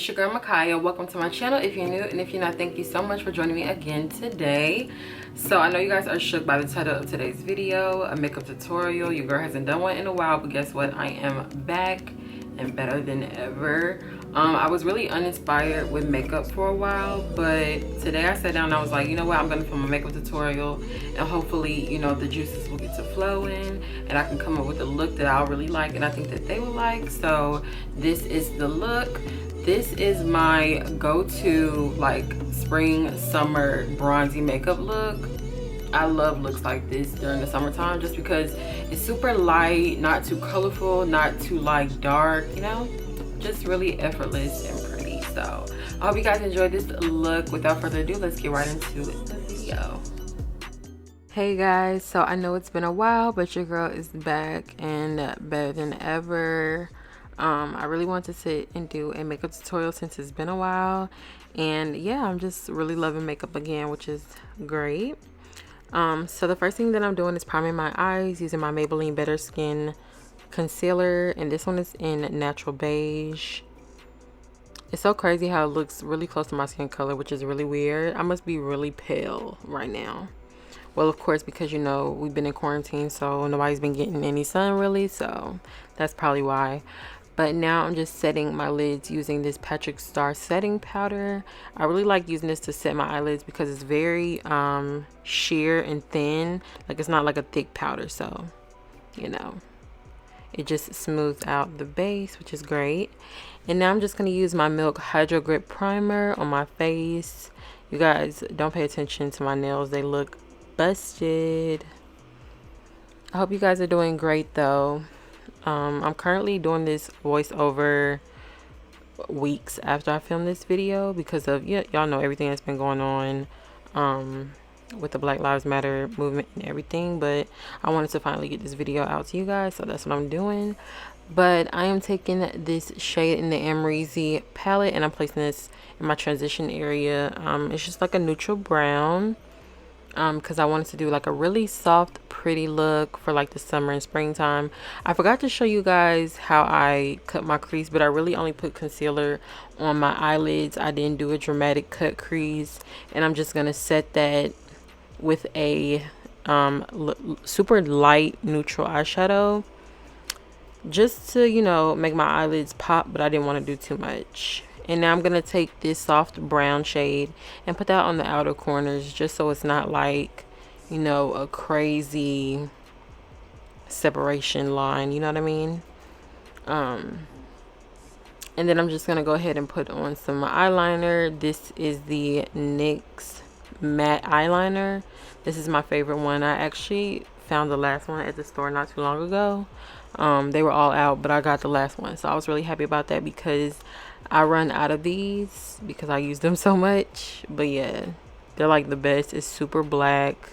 it's your girl Makaya. Welcome to my channel if you're new, and if you're not, thank you so much for joining me again today. So I know you guys are shook by the title of today's video, a makeup tutorial. Your girl hasn't done one in a while, but guess what? I am back and better than ever. I was really uninspired with makeup for a while, but today I sat down and I was like, you know what, I'm gonna film a makeup tutorial, and hopefully, you know, the juices will get to flowing and I can come up with a look that I'll really like and I think that they will like. So this is the look. This is my go-to like spring summer bronzy makeup look. I love looks like this during the summertime just because it's super light, not too colorful, not too like dark, you know, just really effortless and pretty. So I hope you guys enjoyed this look. Without further ado, let's get right into the video. Hey guys, so I know it's been a while, but your girl is back and better than ever. I really want to sit and do a makeup tutorial since it's been a while, and yeah, I'm just really loving makeup again, which is great. So the first thing that I'm doing is priming my eyes using my Maybelline Better Skin concealer, and this one is in natural beige. It's so crazy how it looks really close to my skin color, which is really weird. I must be really pale right now. Well, of course, because you know we've been in quarantine, so nobody's been getting any sun really, so that's probably why. But now I'm just setting my lids using this Starr setting powder. I really like using this to set my eyelids because it's very sheer and thin. Like, it's not like a thick powder, so you know, it just smooths out the base, which is great. And now I'm just going to use my Milk Hydro Grip Primer on my face. You guys, don't pay attention to my nails. They look busted. I hope you guys are doing great though. I'm currently doing this voiceover weeks after I filmed this video because of, yeah, y'all know everything that's been going on with the Black Lives Matter movement and everything, but I wanted to finally get this video out to you guys, so that's what I'm doing. But I am taking this shade in the Amrezy palette and I'm placing this in my transition area. It's just like a neutral brown, because I wanted to do like a really soft, pretty look for like the summer and springtime. I forgot to show you guys how I cut my crease, but I really only put concealer on my eyelids. I didn't do a dramatic cut crease, and I'm just gonna set that with a super light neutral eyeshadow just to, you know, make my eyelids pop, but I didn't want to do too much. And now I'm gonna take this soft brown shade and put that on the outer corners just so it's not like, you know, a crazy separation line, you know what I mean? And then I'm just gonna go ahead and put on some eyeliner. This is the NYX Matte eyeliner. This is my favorite one. I actually found the last one at the store not too long ago. They were all out, but I got the last one, so I was really happy about that because I run out of these because I use them so much. But yeah, they're like the best. It's super black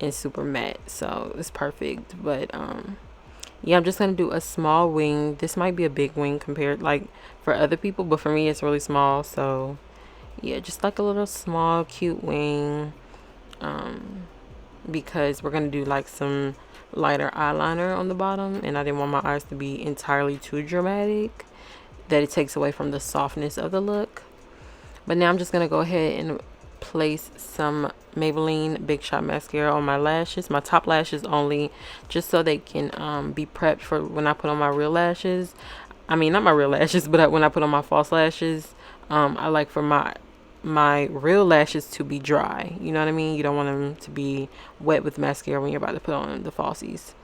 and super matte, so it's perfect. But yeah, I'm just gonna do a small wing. This might be a big wing compared like for other people, but for me it's really small. So yeah, just like a little small cute wing, because we're gonna do like some lighter eyeliner on the bottom, and I didn't want my eyes to be entirely too dramatic that it takes away from the softness of the look. But now I'm just gonna go ahead and place some Maybelline Big Shot mascara on my lashes, my top lashes only, just so they can be prepped for when I put on my real lashes. I mean, not my real lashes, but when I put on my false lashes, I like for my real lashes to be dry, you know what I mean? You don't want them to be wet with mascara when you're about to put on the falsies.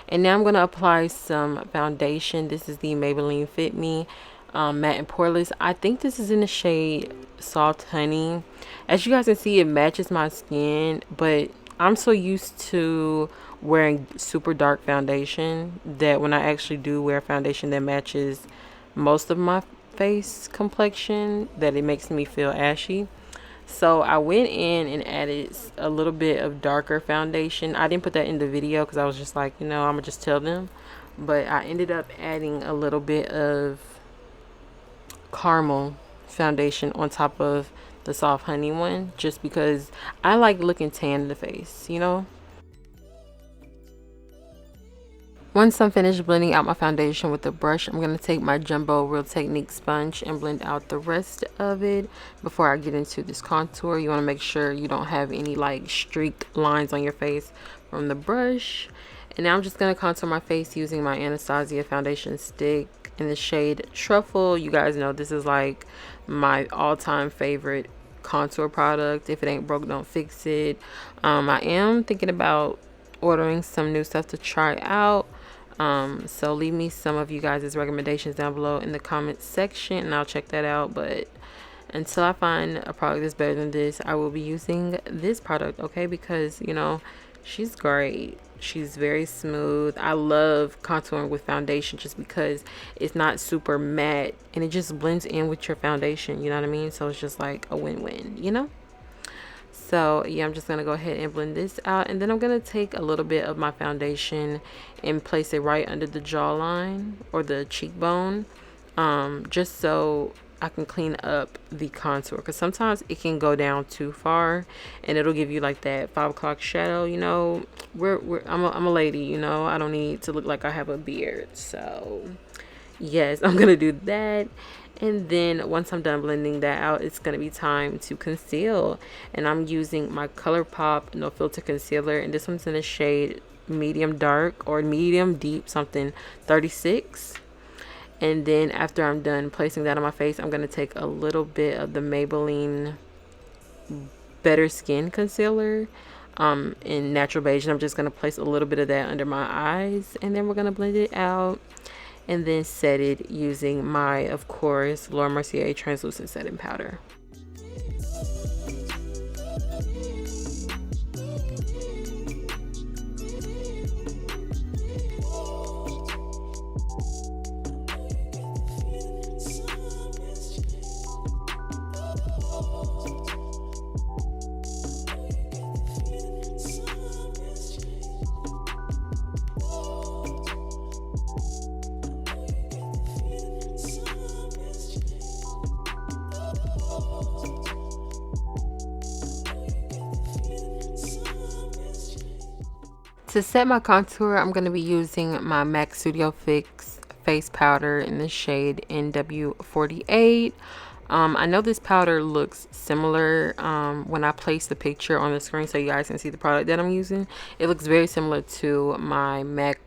And now I'm going to apply some foundation. This is the Maybelline Fit Me matte and poreless. I think this is in the shade Soft Honey. As you guys can see, it matches my skin, but I'm so used to wearing super dark foundation that when I actually do wear foundation that matches most of my face complexion, that it makes me feel ashy. So I went in and added a little bit of darker foundation. I didn't put that in the video because I was just like, you know, I'm gonna just tell them. But I ended up adding a little bit of caramel foundation on top of the Soft Honey one, just because I like looking tan in the face, you know. Once I'm finished blending out my foundation with the brush, I'm going to take my Jumbo Real Technique sponge and blend out the rest of it before I get into this contour. You want to make sure you don't have any like streaked lines on your face from the brush. And now I'm just going to contour my face using my Anastasia foundation stick in the shade Truffle. You guys know this is like my all-time favorite contour product. If it ain't broke, don't fix it. I am thinking about ordering some new stuff to try out. So leave me some of you guys' recommendations down below in the comments section and I'll check that out. But until I find a product that's better than this, I will be using this product, okay? Because, you know, she's great. She's very smooth. I love contouring with foundation just because it's not super matte and it just blends in with your foundation, you know what I mean? So it's just like a win-win, you know? So yeah, I'm just gonna go ahead and blend this out, and then I'm gonna take a little bit of my foundation and place it right under the jawline or the cheekbone, just so I can clean up the contour, because sometimes it can go down too far and it'll give you like that 5 o'clock shadow. You know, I'm a lady, you know, I don't need to look like I have a beard. So yes, I'm gonna do that. And then once I'm done blending that out, it's going to be time to conceal. And I'm using my ColourPop No Filter Concealer. And this one's in the shade medium dark or medium deep, something 36. And then after I'm done placing that on my face, I'm going to take a little bit of the Maybelline Better Skin Concealer in Natural Beige. And I'm just going to place a little bit of that under my eyes. And then we're going to blend it out. And then set it using my, of course, Laura Mercier translucent setting powder. To set my contour, I'm going to be using my MAC Studio Fix face powder in the shade NW48. I know this powder looks similar when I place the picture on the screen so you guys can see the product that I'm using. It looks very similar to my MAC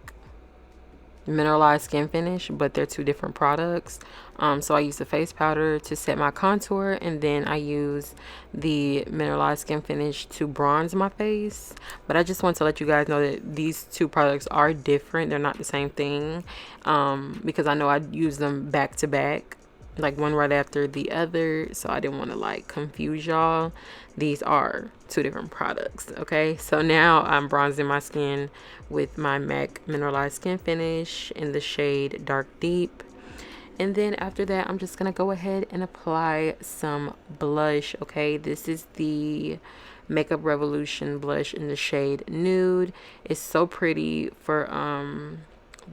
Mineralize Skin Finish, but they're two different products. So I use the face powder to set my contour, and then I use the Mineralize Skin Finish to bronze my face. But I just want to let you guys know that these two products are different. They're not the same thing, because I know I use them back to back, like one right after the other, so I didn't want to like confuse y'all. These are two different products, okay? So now I'm bronzing my skin with my MAC Mineralized Skin Finish in the shade Dark Deep. And then after that, I'm just gonna go ahead and apply some blush, okay? This is the Makeup Revolution blush in the shade Nude. It's so pretty for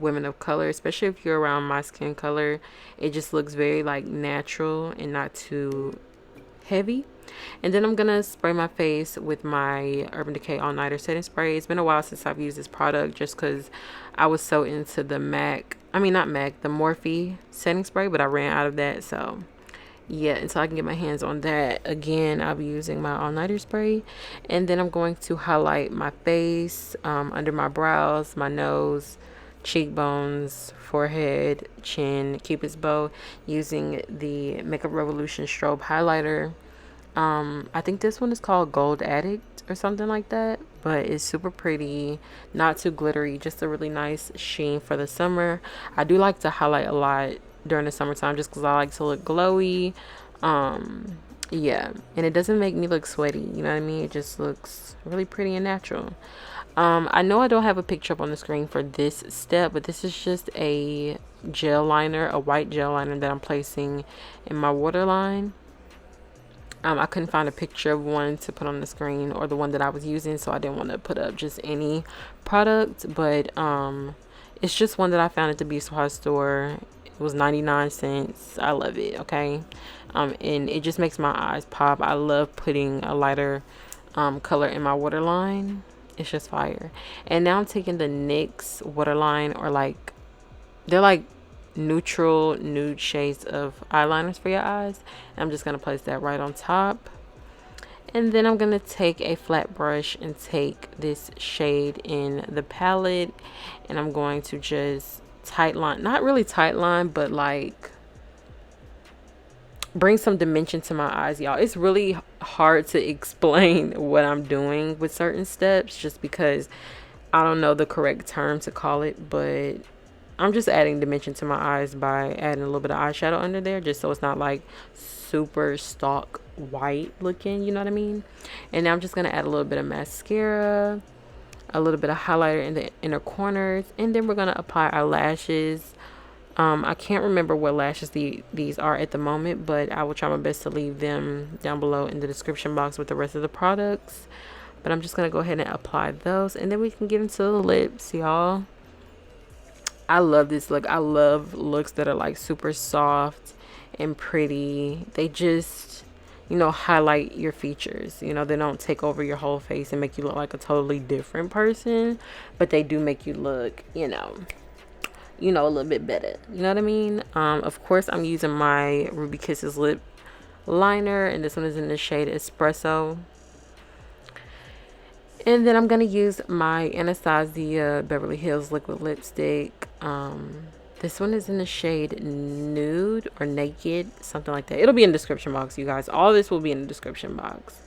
women of color, especially if you're around my skin color. It just looks very like natural and not too heavy. And then I'm gonna spray my face with my Urban Decay All Nighter setting spray. It's been a while since I've used this product just because I was so into the the Morphe setting spray, but I ran out of that. So yeah, until I can get my hands on that again, I'll be using my All Nighter spray. And then I'm going to highlight my face, under my brows, my nose, cheekbones, forehead, chin, cupid's bow, using the Makeup Revolution Strobe highlighter. I think this one is called Gold Addict or something like that, but it's super pretty, not too glittery, just a really nice sheen for the summer. I do like to highlight a lot during the summertime just because I like to look glowy. Yeah, and it doesn't make me look sweaty, you know what I mean? It just looks really pretty and natural. I know I don't have a picture up on the screen for this step, but this is just a gel liner, a white gel liner that I'm placing in my waterline. I couldn't find a picture of one to put on the screen, or the one that I was using, so I didn't want to put up just any product. But it's just one that I found at the Beauty Supply store. It was 99 cents. I love it, okay? And it just makes my eyes pop. I love putting a lighter color in my waterline. It's just fire. And now I'm taking the NYX waterline, or like, they're like neutral nude shades of eyeliners for your eyes. I'm just going to place that right on top. And then I'm going to take a flat brush and take this shade in the palette, and I'm going to just tight line, not really tight line, but like bring some dimension to my eyes, y'all. It's really hard to explain what I'm doing with certain steps just because I don't know the correct term to call it, but I'm just adding dimension to my eyes by adding a little bit of eyeshadow under there, just so it's not like super stark white looking, you know what I mean? And now I'm just going to add a little bit of mascara, a little bit of highlighter in the inner corners, and then we're going to apply our lashes. I can't remember what lashes these are at the moment, but I will try my best to leave them down below in the description box with the rest of the products. But I'm just going to go ahead and apply those, and then we can get into the lips, y'all. I love this look. I love looks that are like super soft and pretty. They just, you know, highlight your features. You know, they don't take over your whole face and make you look like a totally different person, but they do make you look, you know, a little bit better. You know what I mean? Of course, I'm using my Ruby Kisses lip liner, and this one is in the shade Espresso. And then I'm going to use my Anastasia Beverly Hills liquid lipstick. This one is in the shade Nude or Naked, something like that. It'll be in the description box, you guys. All this will be in the description box.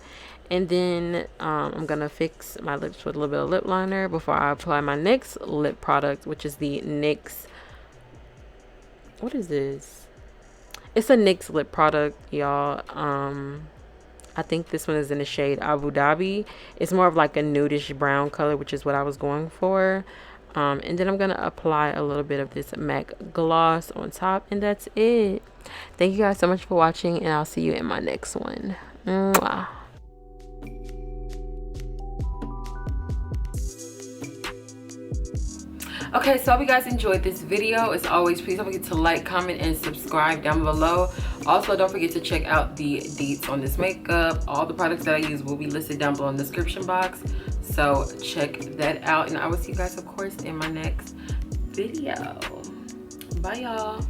And then I'm going to fix my lips with a little bit of lip liner before I apply my next lip product, which is the NYX. What is this? It's a NYX lip product, y'all. I think this one is in the shade Abu Dhabi. It's more of like a nudish brown color, which is what I was going for. And then I'm going to apply a little bit of this MAC gloss on top, and that's it. Thank you guys so much for watching, and I'll see you in my next one. Mwah. Okay, so I hope you guys enjoyed this video. As always, please don't forget to like, comment, and subscribe down below. Also, don't forget to check out the deets on this makeup. All the products that I use will be listed down below in the description box, so check that out. And I will see you guys, of course, in my next video. Bye, y'all.